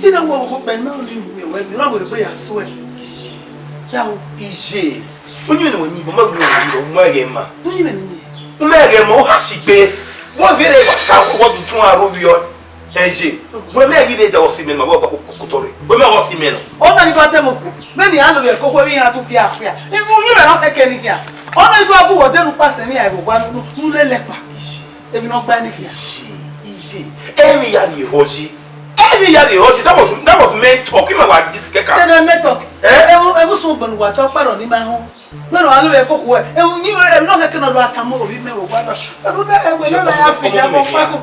You know what hope and now you will be wrong with the way I swear. Now, easy. When you know you my game, Magamo has paid. What will ever what to tomorrow your engine? When Maggie did our semen, my work, when I was semen. Only got them. Many other people going out to Piafia. If you are not taking here, only to Abu or then pass me, I will want to let if you not panic here. Easy. Any yadi hoji. Any yadi hoji. That was men talking about this keka. Then men talk. I was so going to talk about in my home. No, I know a cook. And you are not going to come over with me. But I have to have a pack of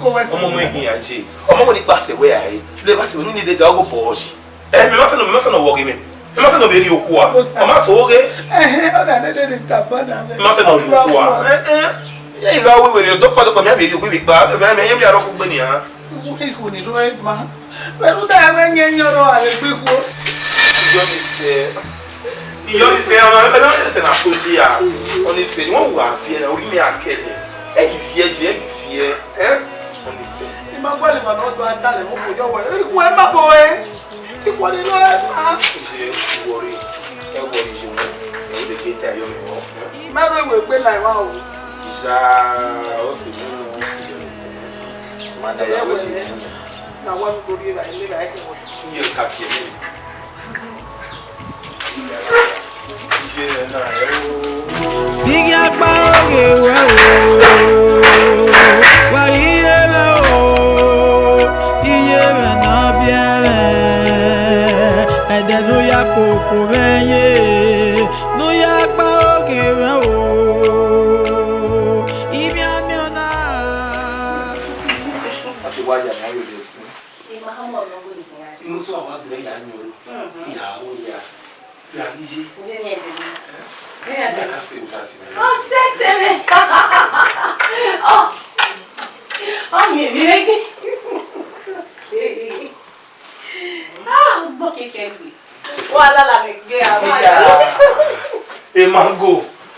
only pass away. They must have needed to go pause. And you mustn't walk him in. You mustn't be you poor. I'm not okay. You mustn't be poor. Yeah, you go with your doctor to come here. You will be bad. Maybe I don't company. We couldn't do it, man. But when you're all a big work, you only say, I don't listen. I told you, only say, you won't fear. We may have killed him. And you fear, eh? Only say, you might well not do a talent for your way. Where my boy? You want to worry. Everybody, you know, the data you know. Mary will be like, wow. What's the name? Now, one good year, I live. I can hear Kapi.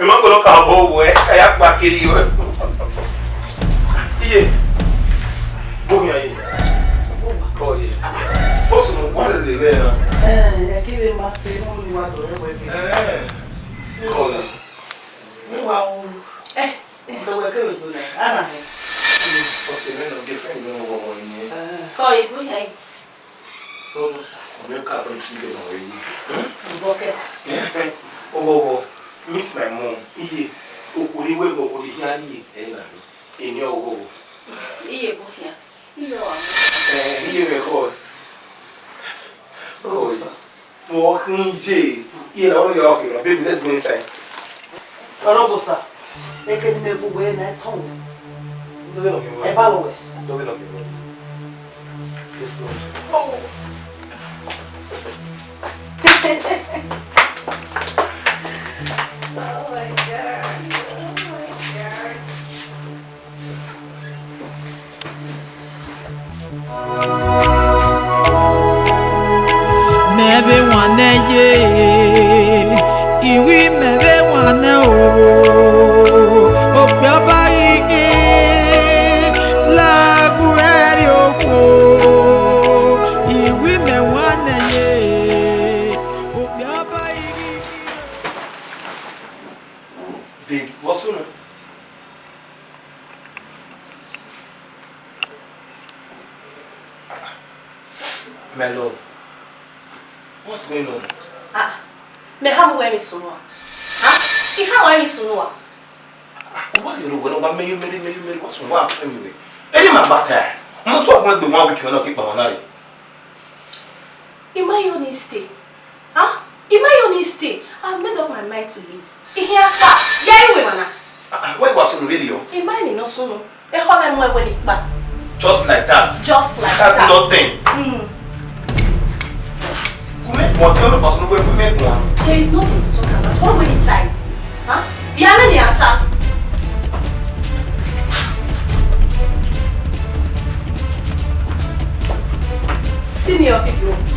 Mango no cabo, kayak bakiri. Iye. Bonya aí. Oh, yeah. Posso não guarda de ver, né? Aquele macete no lado é bem. Coisa. Uau. Então é que eu tô, né? Ah, não. Você vê no que faz no vovô, né? Coi, bonya aí. Todos. Meu cabelo aqui de novo aí. Boquete. O vovô. Meet my mom. Iye. Okuri we go okuri hiani e na mi. Eni ogo. Iye bokia. Iye wa. Iye me ko. Cosa. Mo kinje. Iye na o yo okay. Baby, let's go inside. Orobosa. E ke ni bu we na ton. Do no mi. E ba lo we. Do no mi. Let's go. Oh. Oh my God. Maybe one day, we maybe one My love, what's going on? Me hamu we misunua. I hamu we misunua. Why you know when me what's wrong anyway? Any my matter. I'm not talking about the 1 week you not keep my money. In my honesty. In my honesty, I've made up my mind to leave. Ihiaka, yaiwe mana. Why was on the radio? Imagine no sooner. A home and when it back. Just like that. Just like that. that. Nothing. There is nothing to talk about. What will it say? Huh? You have any answer? See me off if you want.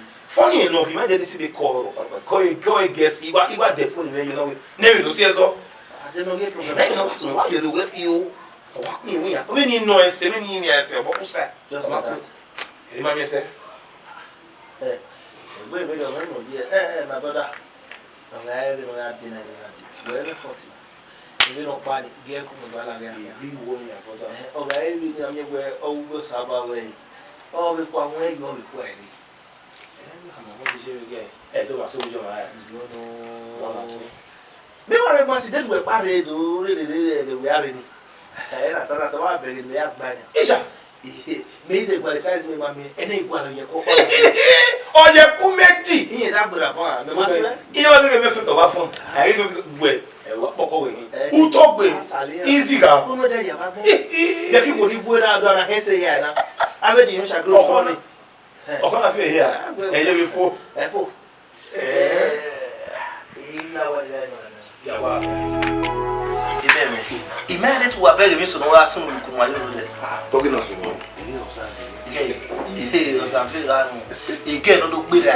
Funny enough, you might just be call a guest. You got the phone, you know. Never do see so. I don't know. You know why you do with you. Walk me away. When you know, 7 years, what was that? Just like that. You remember me say? Wait, my brother. I'm having dinner. We're 40. You don't panic. Get come back again. Be warm, my brother. Okay, I'm where always have a way. Oh, we come away, you will be quiet. Mewa me masi dedu we pare do really we are in. Era tara to wa be ni agbanya. Isha. Me ze gba size me ma me ene igba lo ye ko. O ye ku meji. Iye da gbura fun me masi le. Iye wa be me fe to wa fun. Ayi me gbe e wa poko we. U to gbe. Easy ga. O no de ya ba gbo. Ye ki ko ni fu na do na hese ya na. Ave di yo sha gro fun ni. Ọkọ na fi ehi a. Eye we fo. E fo. Ila wa ile no. Ya wa. Ibeme. Imagine tu abege mi so no wa sun lu kunwa yo le. Talking on him. Ile observe. Observe la no. Ike no do gbe da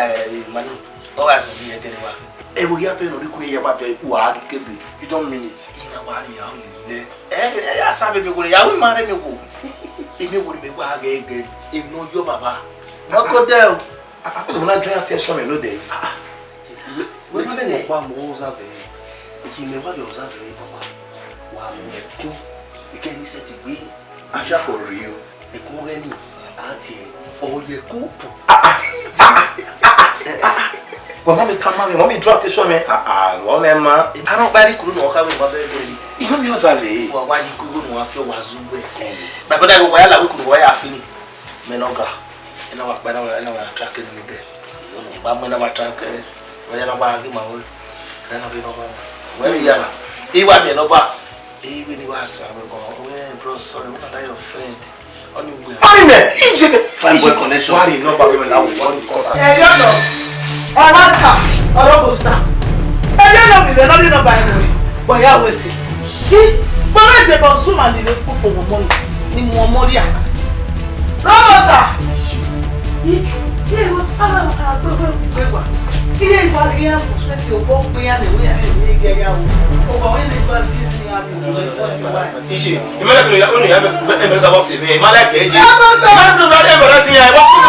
mani. O wa so bi e kere wa. E wo ya pe no ri ku ye ba pe ku a kebe. You don't mean it. Ina wa ri ya o le. Ya sabe mi ko ya wi ma re mi ko. Emi wo mi wa ga ege. Emi no yo baba. No go there. So when I drink attention me no dey. We don't know what more observe. He never observe papa. Wa mo ekun. We can set it be. Asha for real. Ekun re ni ati oye ku. But mommy tell mommy drop attention me. Won e ma. I don't buy kuru no ka we ba be be. You know me observe. Wa ni kuru no afio wa zugbe. My brother go wa ya la we kuru wa ya afini. Me no ga. Ina wa ba na wa track ni be. Ba mo na wa track. Wa ya na ba ki ma wo. Na be no ba. Where you are? Iwa me no ba. Even you are so bro, sorry, we're not your friend. Only we are. Fine boy connection. Why you no ba we na we want to contact. Eh, yo no. Alata, orobosa. Eh, yo no be no ba anyway. But ya we see. Bọ́lá ìjẹ̀bọ̀ súnmọ́ ní ilé púpọ̀ mọ́mọ́ ni mo mọ́ rí à. Rọ́bọ̀sà! Iye ìwọ àgbẹ̀wà. Iye ìwà rí yẹn fún ṣẹ́ tí o bọ́ pé yẹn lè wíyẹn ní ìgẹ̀ yà wò. Ọgbà wọ́n lè gbà sí ní àmì ìwà. Iṣẹ́ ìmọ̀lẹ́ kìlọ̀ ó ní ìyá ẹ̀mẹ́rẹ́ sábọ̀ sí ní ìmọ̀lẹ́ kìí ṣe. Rọ́bọ̀sà! Ìmọ̀lẹ́ ẹ̀mẹ́rẹ́ sí yẹn wọ́n sí.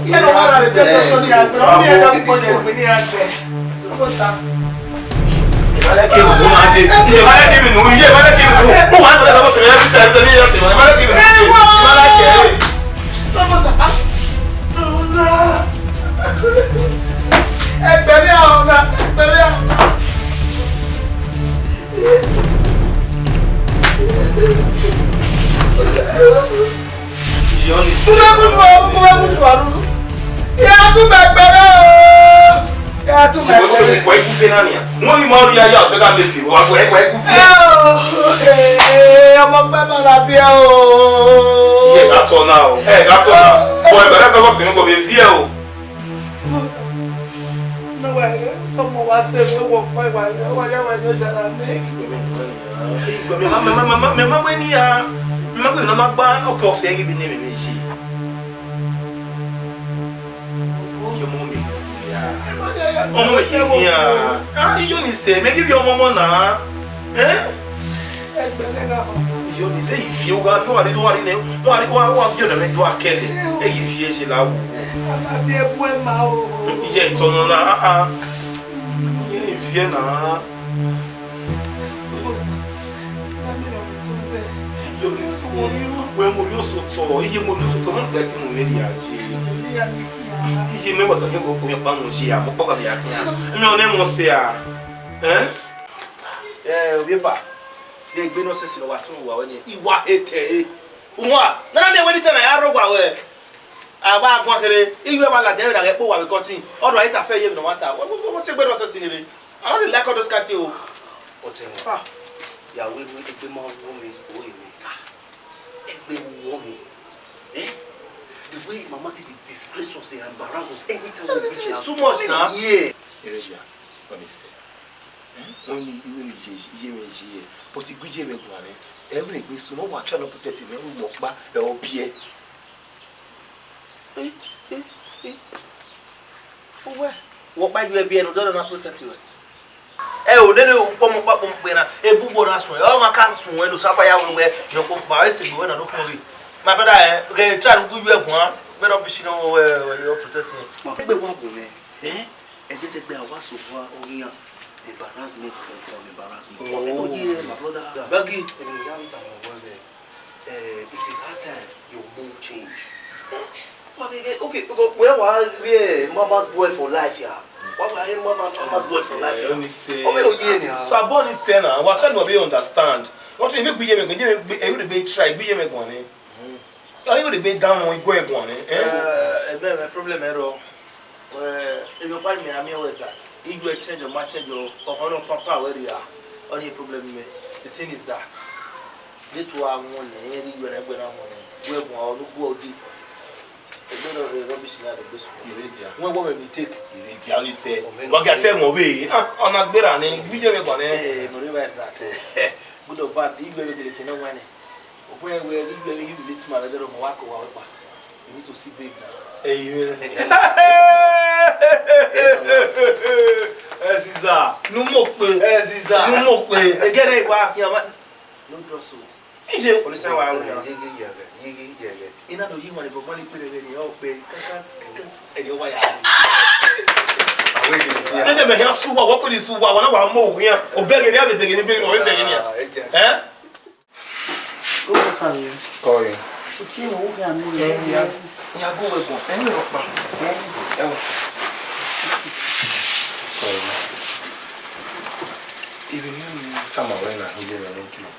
Yẹ́n lọ wọ́n rà lè tẹ́tọ́ sórí àgbẹ̀ wọ́n ní ẹ̀dá púpọ̀ ní ẹ̀gbẹ̀ ní àgbẹ̀. Rọ́bọ̀sà! Ìmọ̀lẹ́ kìí mú máa ṣe. Ìmọ̀lẹ́ kìí mú yé ìmọ̀lẹ́ kìí mú. Mo wà ní ọ̀dọ́ sọ̀rọ̀ ẹ̀rí tẹ̀lé ní ọ̀sẹ̀ ìmọ̀lẹ́ kìí mú ṣe. Ìmọ̀lẹ́ kìí. Rọ́bọ̀sà! Rọ́bọ̀sà! Ẹgbẹ̀rẹ̀ àwọn ọ̀gá ẹgbẹ̀rẹ̀ àwọn. Fúnlẹ́kùn fún ọdún. Ìyá tún bẹ̀gbẹ̀rẹ̀ ooo. Ìyá tu me. Ko e ku fe na ni. Mo mi ma ri aya o be ka me fi wa ko e ku fe. Ọmọ gbe ma la bi o. Ye ga to na o. Ga to na. Bo e bere so ko fi ko be fi e o. No wa so mo wa se mi wo pa wa ya wa yo jara mi. Me ma ni ya. Me ma ko na ma gba o ko se bi ni me ji. Yo mo mi ya. Ọmọ yìí ya. Iyo ni se me give you ọmọ na. Yo ni se ifi o ga fi wa ni do wa ni wa bi o na me do akele. E yi fi e se la wo. Ama bi ebu e ma o. Iye itono na Ye ifi na. Yo ni se we mo yo so to, iye mo yo so to mo gba ti mo me di aje. Iye me gba to ye go pa mo ji a mo pa bi akin a. Mi o ne mo se a. Obi pa. They gbe no sesi no wa so wa wani. Iwa ete. Unwa. Na me wani tana ya rogwa we. Aba agwa kere. Iwe ba la de na epo wa we cutting. Odo ita fe ye no matter. What se gbe no sesi ni re. I don't like all those cats o. Otenwa. Ya we egbe mo wo mi o mi. Egbe wo mi. The way Mama did disgrace us, they embarrass us anytime we reach out. It's too much now. Yeah. Erejia, what is it? Only you je but iguje me gwane. Every we so no wa try no protect me we work ba e obie. Owe. Wo pa ju e bi enu do na protect you. O nene o pomo pa pomo pe na e bubo na so. O ma kan so enu sapa ya wo we yo ko pa e se bi we na do ko we. My brother, okay, try to do you one. Better be seen you're protecting. Egbe wa bo me. E je te gbe awa so wa orin embarrassment on embarrassment. Oh yeah, my brother. Baggy. In reality, it is hard time your mood change. Okay, where was we Mama's boy for life here? What were Mama's boy for life? Let me say. Oh, we don't hear now. So born is say now. What try to be understand. What we make we me go be try be me go ni. You the big down when go egwan eh problem error if you call me am always that if you change your match your for no papa where you are only problem me the thing is that they to am one eh you na gbe na one we egwan no go odi e no rubbish na the best Iredia when what we take Iredia only say what get tell mo we ona gbera ni bi je me gwan no realize that good or bad if you dey kino one when we you relate to my other Mowako, you need to see babe now. Ziza, no more Ziza, no more again. No draw so. Is it? Police are wild. You know, you want to money put it in your pay, and your wife. I never hear Suba. What could you Suba? One of our move here, or begging everything in the beginning. Eh? Go sorry. Call you. So team wo ga mi. Ya go we go. Eni ro pa. Even you tama when I hear you like you.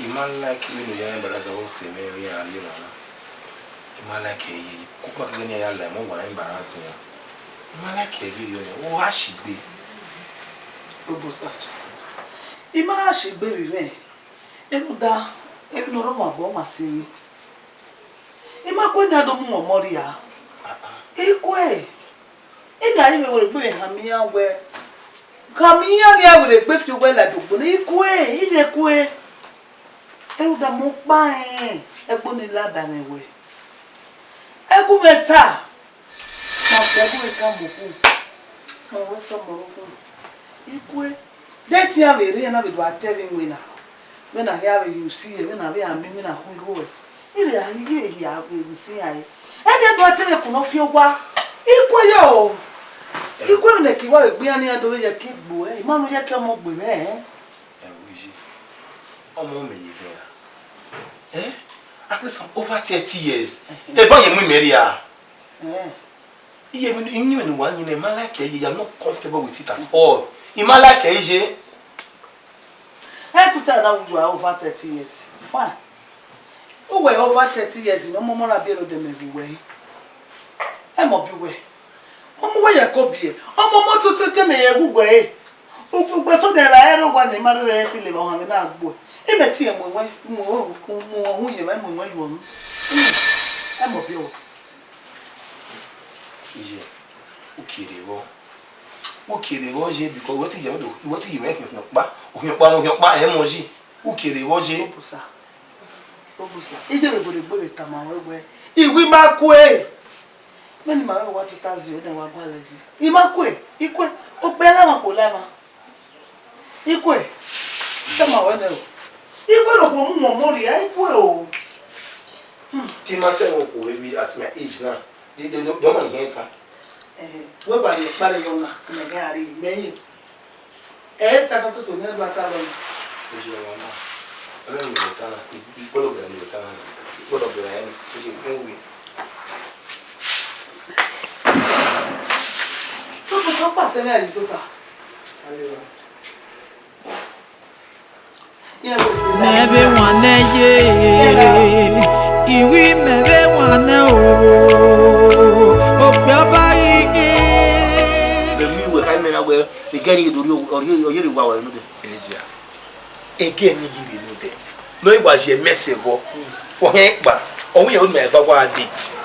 Iman like you know ya embarrass o se me ri an you know. Iman like you kupa ke ni ya la mo wa embarrass ya. Iman like you o ha shigbe. Robusta. Ima shigbe bi ve. Enu da enu no romo abo masiri. Ima ko ni ado mu omori ya. Ikwe. Emi ayi me wore gbe hamia we. Hamia ni awure gbe fi we la dogbo ni ikwe, ije kwe. Enu da mo pa egbo ni lada na we. Egu meta. Ma egu e ka mo ku. Mo ro to mo ro ku. Ikwe. Deti ya were na be do atevin we na. When I have you see when I am me na hu go e be ayi ya we see ayi e de do tele kuno fi ogwa ikwe yo ikwe me ki wa gbe ani ado ye ki gbo e imanu ye ke mo gbe me Wiji. Omo me ye at least I'm over 30 years. E ba ye mu meri ya. Iye me ni me one you man like you are not comfortable with it at all. Ima like je I to tell now you are over 30 years. Fine. Oh, we're over 30 years. No more be no them everywhere. I'm up your way. Oh, Omo ya kobi. Omo moto to me ye gugwe. Ugwe so de la ero wa ni mare re ti le ba han na agbo. E me ti e mo hu ye ma mo yo mu. E mo bi o. Ije. Ukiri wo je because what you make me pa. O pa e mo ji. Ukiri wo je. Obusa. Ije be bore tama wewe. Iwi makwe. Meni ma we wa 2000 o de wa gba leji. Imakwe, ikwe. O pe la ma ko la ma. Ikwe. Tama we ne o. Ikwe ro ko mu mo ri ai ikwe o. Ti ma tell me ko we at my age now. They don't want to enter. We ba le pare yo na me ga ari meyin. Ta to ne gba ta lo. Oje wa ma. Ọlọ́run ni tana. Ipolo bra ni tana. Ipolo bra ni. Oje nwe. To ko so pa se na ri to ta. Mebe wane ye. Iwi mebe wane o. Obiaba igi. We kai me na we the gari do you wa wa no de. Eletia. Again you no there. No it was your message go. O he gba. O we o me va wa date.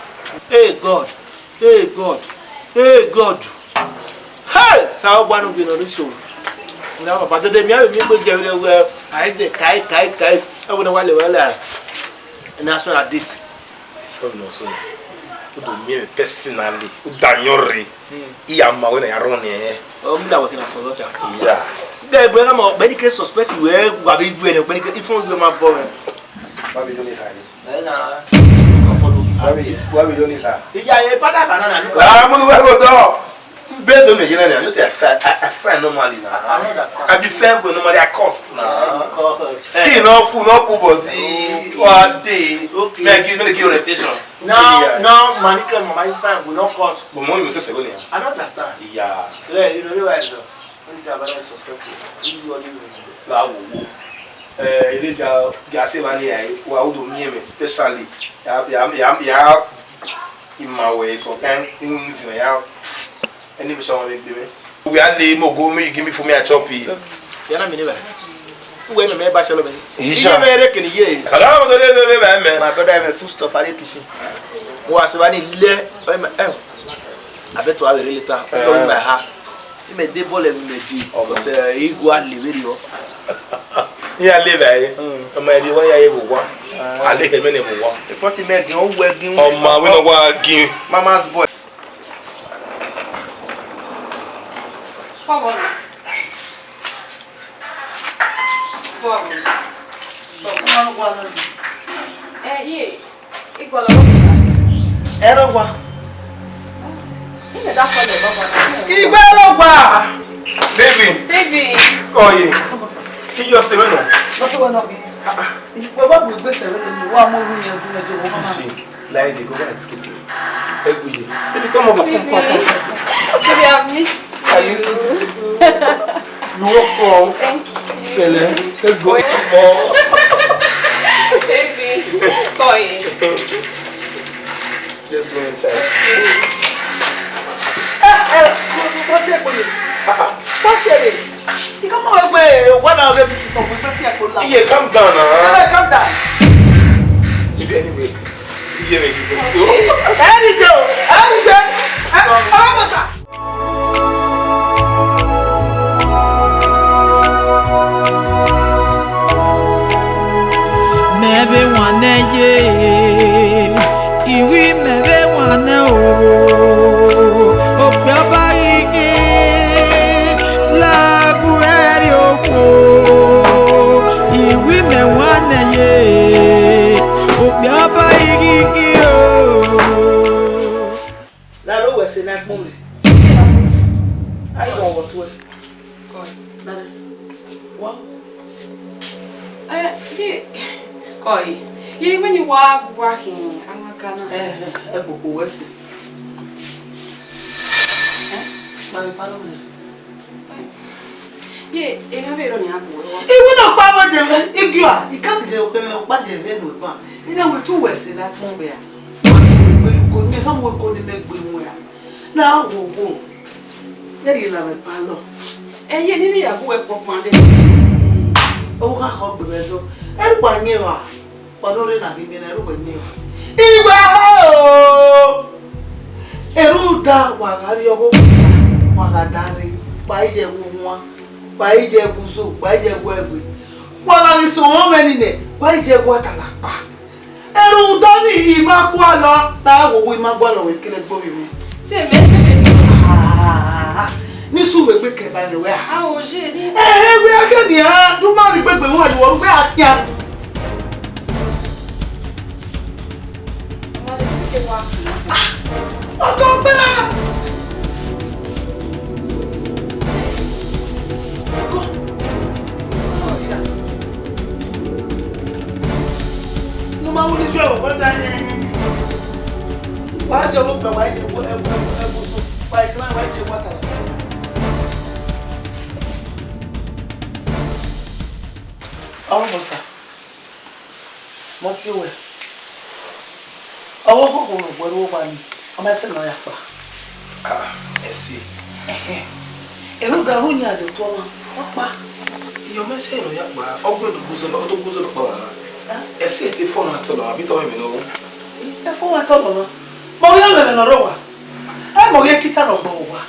Hey God. Hey God. Hey God. Hey, sao bwana vino riso. Na papa de mi abi mi gbe je we ai je kai. E wona wale wala. Na so na date. O no so. O do me personally. O danyore. Iya ma we na ya ron e. O mi da working for that. Yeah. Guy bring am many case suspect we gba be do any many case if we ma bo. Why we don't hide? Na follow. Why we don't hide? Ija ye pada kana na ni. Ah, mo we go do. Based on me, I say I fair normally now. I be fair, but normally I cost now. Skin no food, no cool body. What day? Me give rotation. Now, manicure, my fine will not cost. But money you say seven. I don't understand. Yeah. Yeah, you know realize though. When you have a suspect, you only. Wow. Ele já se vai aí. O auto minha especially. Ya. In my way, so can you see now? Any be someone make me. We are lay mo go me give me for me a choppy. Ya na me never. We me bachelor be. Ija me reckon ye. Kada mo do le be me. My brother have food stuff at kitchen. Wo asebani le I bet to have later. Go my ha. He me dey ball me dey. Because he go and live video. Yeah, live eh. O ma di won ya ye bo wa. Ale ke me ne bo wa. The 40 meg no working. O ma we no wa gin. Mama's boy. Por igual a você. Era wa. Ele dá para levar. Igwelo wa. Baby. Oh yeah. He just say no. No se wa no bi. Ipo ba bu gbe sere ni wa mo ru yan du meje wo mama. Like they go and skip you. Baby, come over. Baby, I missed you. You walk on. Thank you. Let's go. Baby, boy. Let's go inside. Você conhece? Você e como é one of them is from você é colar. Yeah, calm down now. Calm down. Anyway, you make it so. Mebe wane ye. Iwi mebe wane o. Obiaba igi. La gueri oko. Iwi me wane ye. Obiaba igi o. La lo we se na mo. Ai go wo to. Wow. Koi. Ye when you are working, I'm gonna. Go wesi. Ma mi palo me. Ye, e na vero ni abu. Iwu no pa mo de igi a, I can't de o pe me o pa de me no pa. Ina we tu wesi na mo be a. Ko ni ka mo ko ni me gbe mu ya. Now go. There you have a palo. And you didn't have work for Monday. Oh, I hope the vessel. Everyone knew her. But only nothing in everyone knew. Iwa! Eruda wagario wagadari. Baije Wuma. Baije Buzu. Baije Webby. While so many days. Baije Watalapa. Eruda ni Imakwala. That will we Magwala will kill a boy. Say, mention it. Nisu we pe ke ba ni we Ah, o se ni. We agani ha, do ma ri pe pe won ajo we akia. Mo se si ke wa. O to pera. Ko. O tia. No ma woni jo o da ni. Wa jo ko pe wa ni wo e so. Wa islam wa je wa tala. Almost. What's your way? I walk over where one. I'm a son of Yapa. Ah, I see. A Rugarunia, the Toma. Papa, Your message, Yapa, over the bosom of the bosom of Bana. I see it for my total, a bit of me know. a former Toloma. Moya and Aroa. I'm a Yakita of Boa.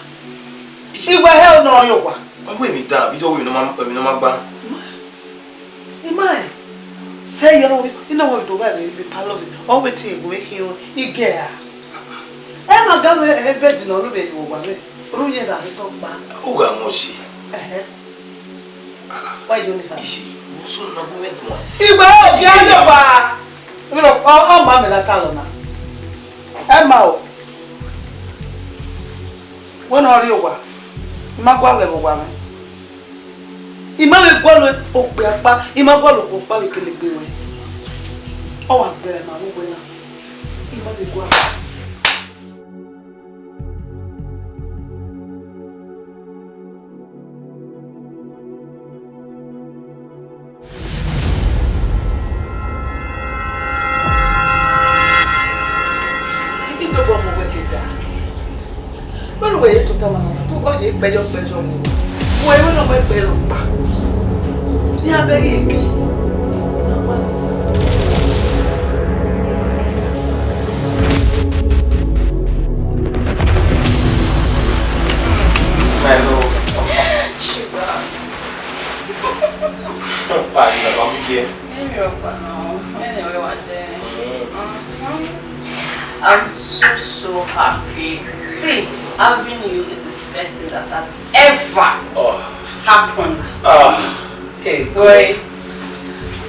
You were held no Yoga. I'm going to be down, it's all you know, my Imai. Say, you know what to wear be part of it. All the team make you get. I'm a governor, a bed in all of it. Ruya that he talk back. Who got Moshi? Why do you have? Soon not going to one. Iba, Yaba. You know, all mamma la talona. Emma. When are you? Magwale woman. Imame gwalo okpe apa ima gwalo ko pa wekele gbewe o wa gbere ma wo na imame gwalo ido bo mo weketa wonu we to tama na to o ye pejo mo wo e wonu me pero pa ni aberi eke Sugar. I'm so happy. See, having you is the best thing that has ever happened to me. Hey, Boy,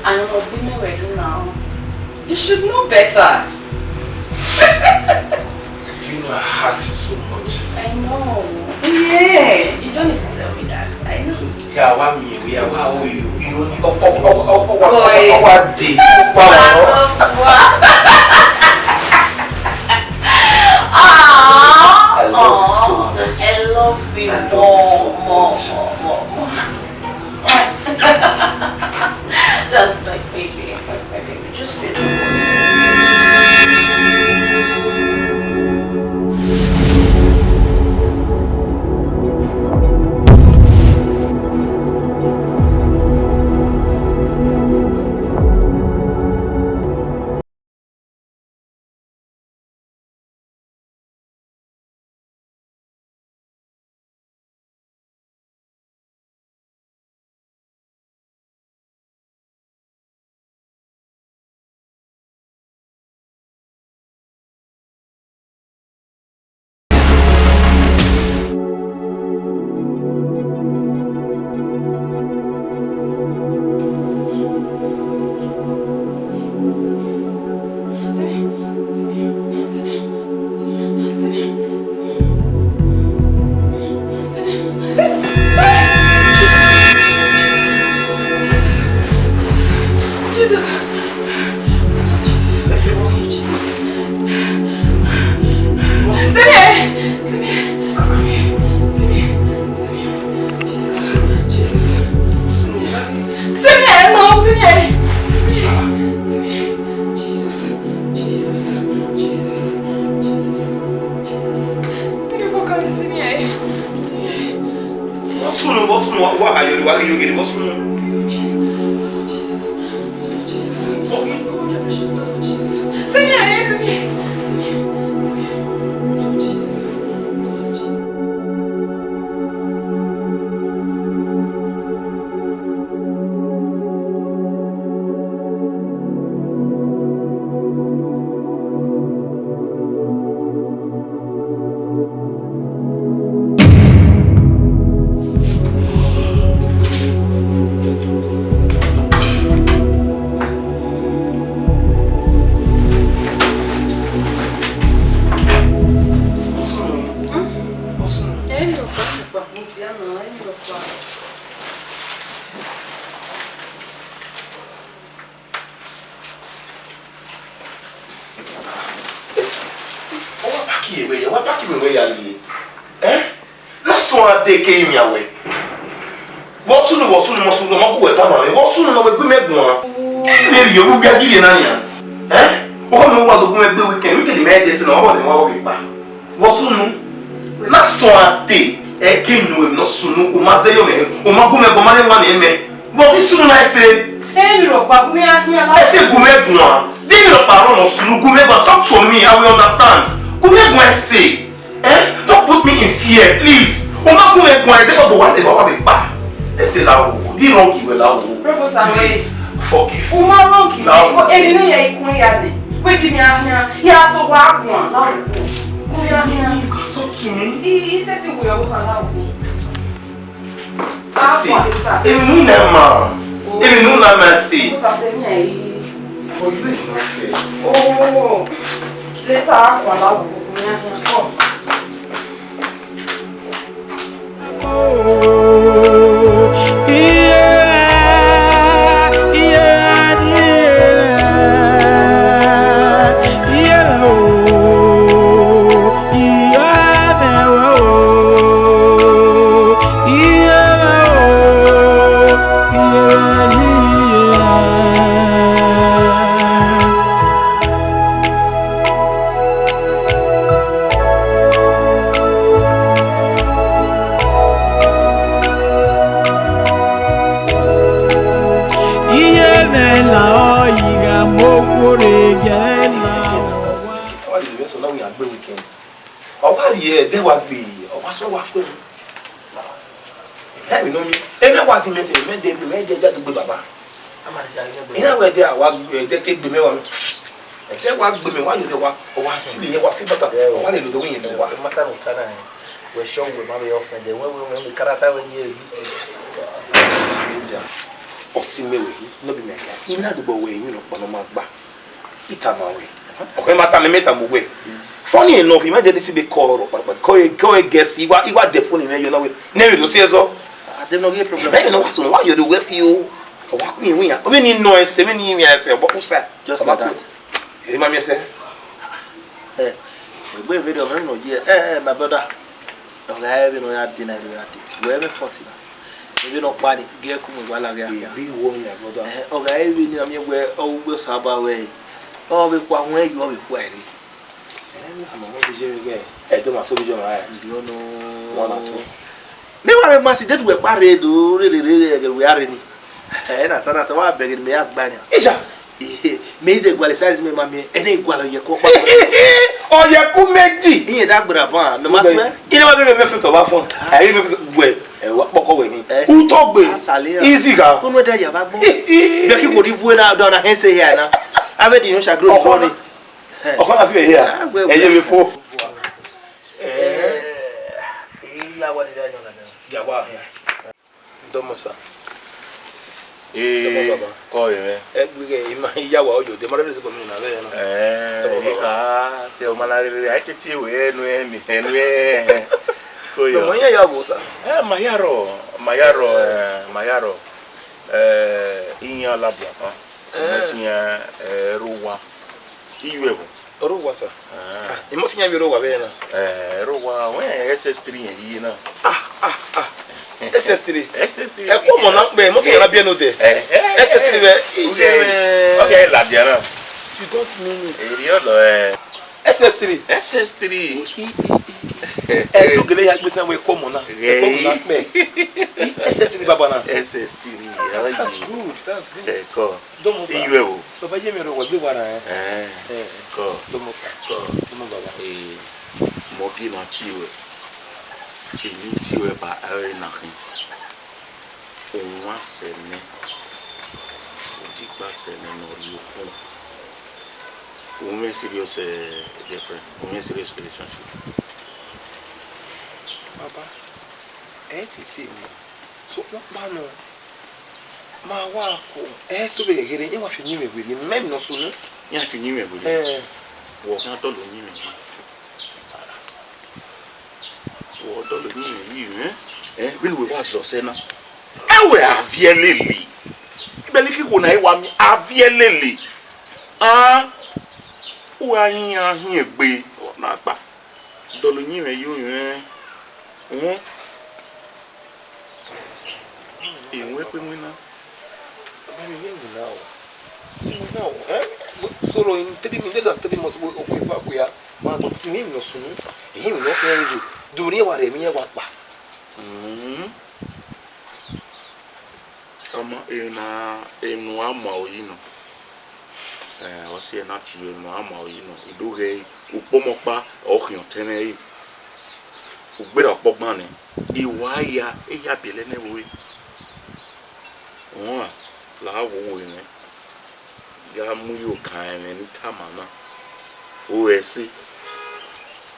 I know women ready now. You should know better. you know I hurt you so much. I know. Yeah, you don't need to tell me that. I know. Yeah, what me? We are what you I love you so much. I love you more. That's my baby. That's my baby. Just be the one. Talk to me, I will understand. Don't put me in fear, please. Forgive. Talk to me. We're sure we might be offended when we character when you no be like in the way, you know, Panama. Okay, matter me way. Funny enough, you might just be called, but go guess you are the phone, you know, never do say so. I don't know your problem. I know why you do with you. Walk me, we are. When you know 7 years, what was that? Just like that. You remember me say? Eh, we video, no, yeah, my brother. Okay, we know that dinner, we have 40. We don't body, get come while I be woman, brother. Okay, we know me where all was about way. Oh, we want where you are required. I'm a again. I don't know, so you don't know 1 or 2. Never must that we're married, really, we are in. And I thought I was begging me up, Banner. Maisie qualifies me, mammy, and ain't quality your cook. Oh, you could make G. Here, that would have one. The master, you never do a method of our phone. I even wait. What away? Who talk with easy girl? Who would you have? Becky would if we are done a hand here now. I bet you shall grow for it. Oh, have you here? And you before. What did I know? Yeah, Domosa. Coi me. Ya wa ojo de mara le se bomi na be no. Se o malari ai titi we no emi enwe. Coi. No moya ya bosa. Mayaro. Inya labua. Tinha ruwa. Iwe bo. Ruwa sa. Imo sinya bi ruwa be na. Ruwa we SS3 yi na. SS3. Come on, not be. What you be no there? SS3. Okay, la diana. You don't mean it. SS3. SS3. Tu gele ya gbese we komo na. SS3 baba na. SS3. That's good. That's good. Ko. Domo sa. Iwe o. Baba je mi ro we gbe wara Ko. Domo sa. Ko. Domo baba. Mogi na chiwe. Kini chiwe ba awe na kin. Onwa sene. Odi gba sene no ri okun. Women serious girlfriend. Women serious relationship. Baba. Titi ni. So what ba no. Ma wa ko. So be gere e wa fi ni we ni mem no so no. Ya fi ni we bo. Wo kan to lo ni mi. Wo to lo ni mi yi bin we wa so se na. Ewe avie lele. Ibeli ki ko na e wa mi avie lele. O ayin ahin egbe na pa. Dolo ni me yo Inwe pe mu na. No, solo in 3 minutes and 3 months we occupy kuya. Ma to timi no sunu. Him no can do. Duri wa re mi wa pa. Ama enu ama oyino. O se na ti enu ama oyino. Idoge upomopa okion tene yi. Ugbera opogban ni. Iwa ya eya bele ne we. La wo ni. Ya mu yo kan ni tamana. O esi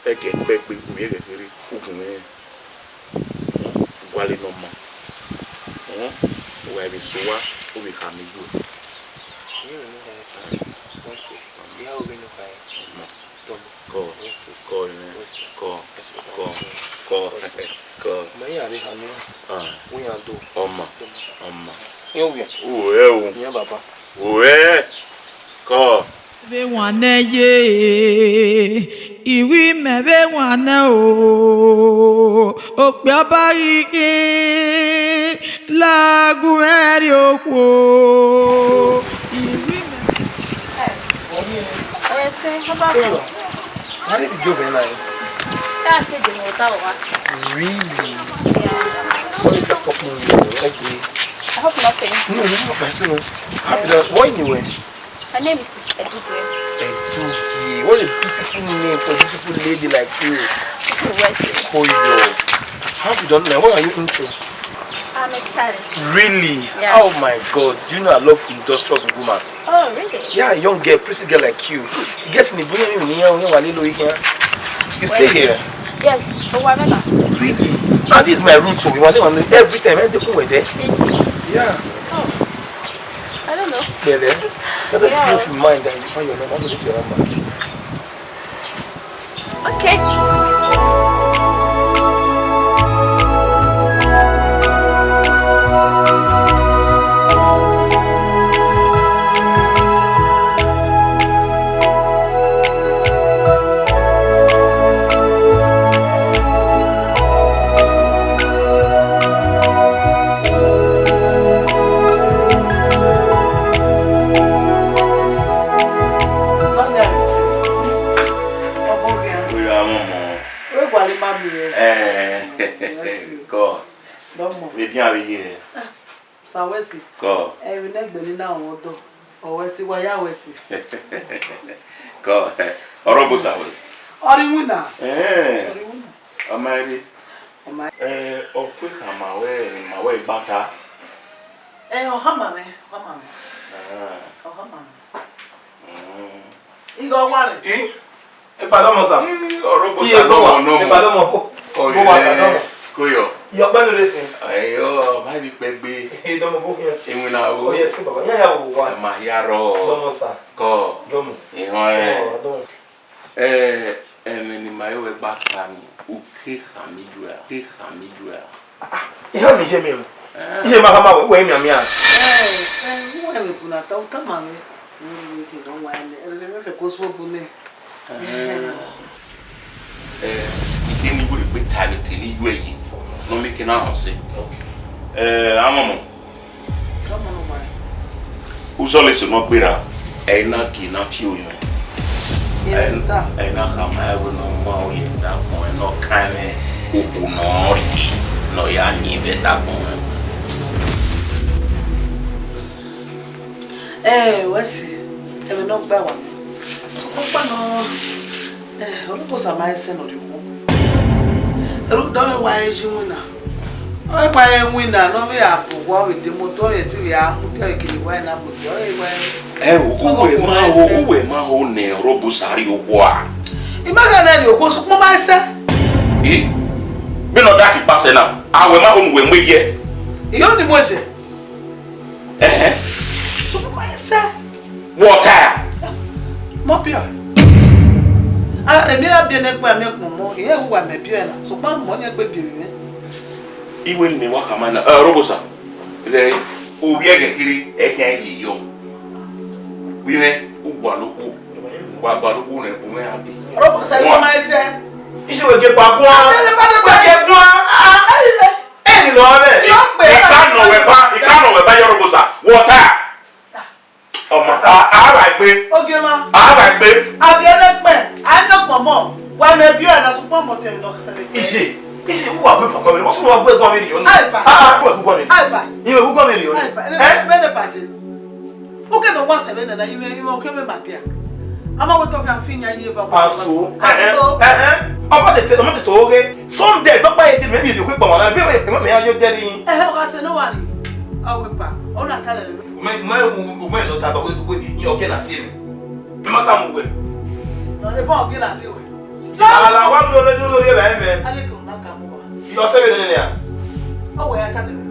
ege gbegbe mi gegere ogun me. Wale no ma. Where we saw we can be good. You know that what's it? Yeah, we know by go. My are we are do. Oma. You we. Oh, yeah, Baba. Oh, go. Be wane ye iwi me be wane o pe aba ike lagu eri okwo iwi me Say, how about you? How did you do it? That's it, you know, that Really? yeah. Sorry for stopping you. Okay. I hope nothing. No, you're not personal. Happy that. What anyway? Her name is Edugue. Edugue. What a beautiful name for a beautiful lady like you. Wesley. Oh, yo. How have you done that? What are you into? I'm a stylist. Really? Yeah. Oh my God. Do you know I love industrious women? Oh, really? Yeah, a young girl, pretty girl like you. You get in the building you stay here? Yeah, but why not? Really? Now this is my route, so we want to every time I we're there. Yeah. Oh. I don't know. Yeah, there. Because Yeah. if you mind that you find your number, get your number. Okay. Sawesi. Go. We never been now on do. Owesi wa ya wesi. Go. Orobo sawe. Oriwuna. Oriwuna. Amari. Amari. Okwe mawe bata. Ohama me. Ohama. Igo ware. Pardon, sir. Orobo sawe no. Pardon. Oh, Koyo. Your brother listen. Ayo, my big baby. Hey, don't move here. Oh, yes, Baba. Yeah, one. My hero. Don't, sir. Go. Don't. Don't. And my way back, okay, Hamidua. You have me, Jimmy. You have my way, Mamma. Who have you put out? Come on. You don't want it. If goes for Bune. Didn't you be tired of killing you? No making out, say. I'm Come on, who's always not better. And not you. Ena kama ewe no mau yenda mo no kame ukunori no ya nyive da mo. Wesi ewe no gba wa. So ko pa no olupo sama ese no de wo. Eru do we wa eji wina. O pa e wina no we apu wa with the motor yeti we amu te kiri wa na motor e wa. Uwe ma ho ne robo sari ogwa. Imaga na ri ogwo so po ma ese. Bi no da ki pase na. Awe ma ho we meye. Iyo ni moje. So po ma ese. Water. Mo pia. Ara mi abie na gba me mo. Ye wa me pia na. So pa mo ne gba bi mi. Iwe ni wa kama na robo sa. Le obi egekiri ekan yiyo. Wine ugwaluku wagwaluku na epume ati Robo sa ko ma ese ise we ge pa kun ni lo re ikano we ba Yoruba sa water oma ara gbe oge ma ara gbe abi ere pe ani pomo wa me bi na so pomo tem no sele ise wa gbe poko mi mo so wa gbe gbon mi ni yo ni wa gbe mi ni we gbon mi ni yo ni be ne paje oke no wa sele na iwe oke me mapia ama we talk afinya yeva aso oba de o mo de to oge someday to pa e maybe you quick pamo na be me ya yo deri o ka se no worry awe pa o na tale me lo ta ba we ni oke na ti mi mata mu we no le bo oge na ti we ala wa lo e be me ale ko na ka mu wa yo se be ni ya o we ya tale